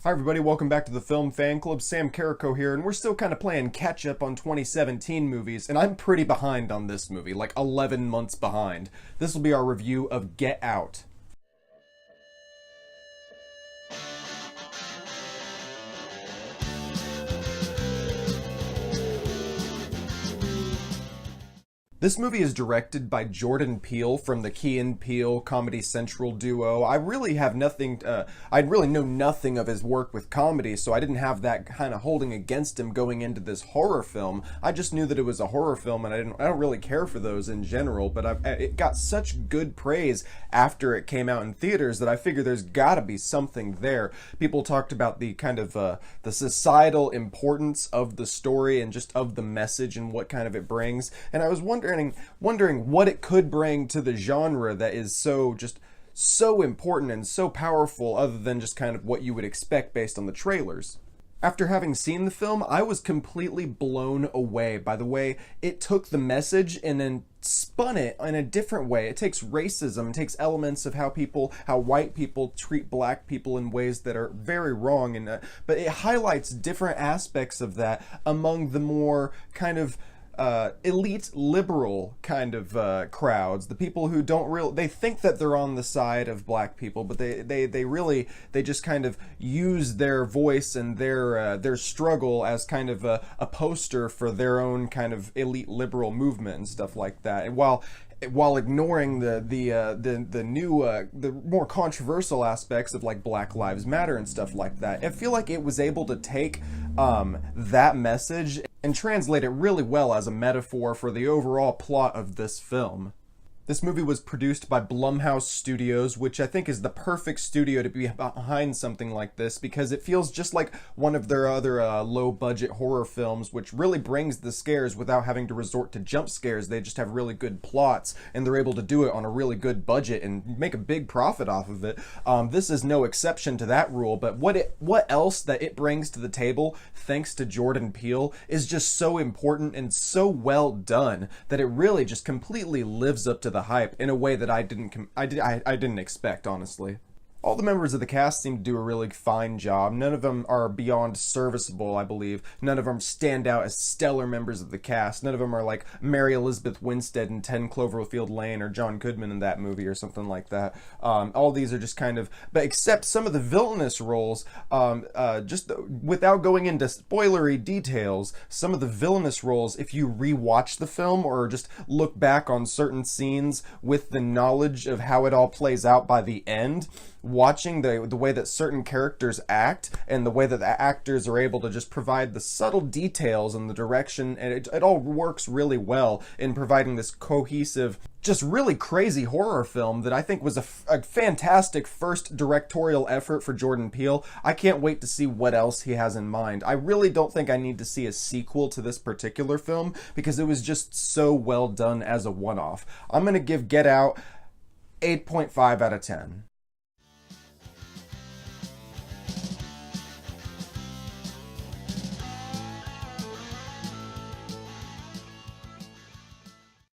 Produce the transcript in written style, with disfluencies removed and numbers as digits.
Hi everybody, welcome back to the Film Fan Club. Sam Carrico here, and we're still kind of playing catch up on 2017 movies, and I'm pretty behind on this movie, like 11 months behind. This will be our review of Get Out. This movie is directed by Jordan Peele from the Key and Peele Comedy Central duo. I really have nothing, I really know nothing of his work with comedy, so I didn't have that kind of holding against him going into this horror film. I just knew that it was a horror film, and I don't really care for those in general, but it got such good praise after it came out in theaters that I figure there's gotta be something there. People talked about the kind of, the societal importance of the story and just of the message and what kind of it brings, and I was wondering what it could bring to the genre that is so important and so powerful, other than just kind of what you would expect based on the trailers. After having seen the film, I was completely blown away by the way it took the message and then spun it in a different way. It takes racism, it takes elements of how white people treat black people in ways that are very wrong, and but it highlights different aspects of that among the more kind of elite liberal kind of crowds, the people who they think that they're on the side of black people, but they just kind of use their voice and their struggle as kind of a poster for their own kind of elite liberal movement and stuff like that. And while ignoring the more controversial aspects of like Black Lives Matter and stuff like that, I feel like it was able to take that message and translate it really well as a metaphor for the overall plot of this film. This movie was produced by Blumhouse Studios, which I think is the perfect studio to be behind something like this, because it feels just like one of their other low-budget horror films, which really brings the scares without having to resort to jump scares. They just have really good plots, and they're able to do it on a really good budget and make a big profit off of it. This is no exception to that rule, but what else that it brings to the table, thanks to Jordan Peele, is just so important and so well done that it really just completely lives up to the hype in a way that I didn't expect, honestly. All the members of the cast seem to do a really fine job. None of them are beyond serviceable, I believe. None of them stand out as stellar members of the cast. None of them are like Mary Elizabeth Winstead in 10 Cloverfield Lane or John Goodman in that movie or something like that. All these are just kind of, but except some of the villainous roles, without going into spoilery details, some of the villainous roles, if you rewatch the film or just look back on certain scenes with the knowledge of how it all plays out by the end, watching the way that certain characters act and the way that the actors are able to just provide the subtle details and the direction, and it all works really well in providing this cohesive, just really crazy horror film that I think was a fantastic first directorial effort for Jordan Peele. I can't wait to see what else he has in mind. I really don't think I need to see a sequel to this particular film because it was just so well done as a one-off. I'm going to give Get Out 8.5 out of 10.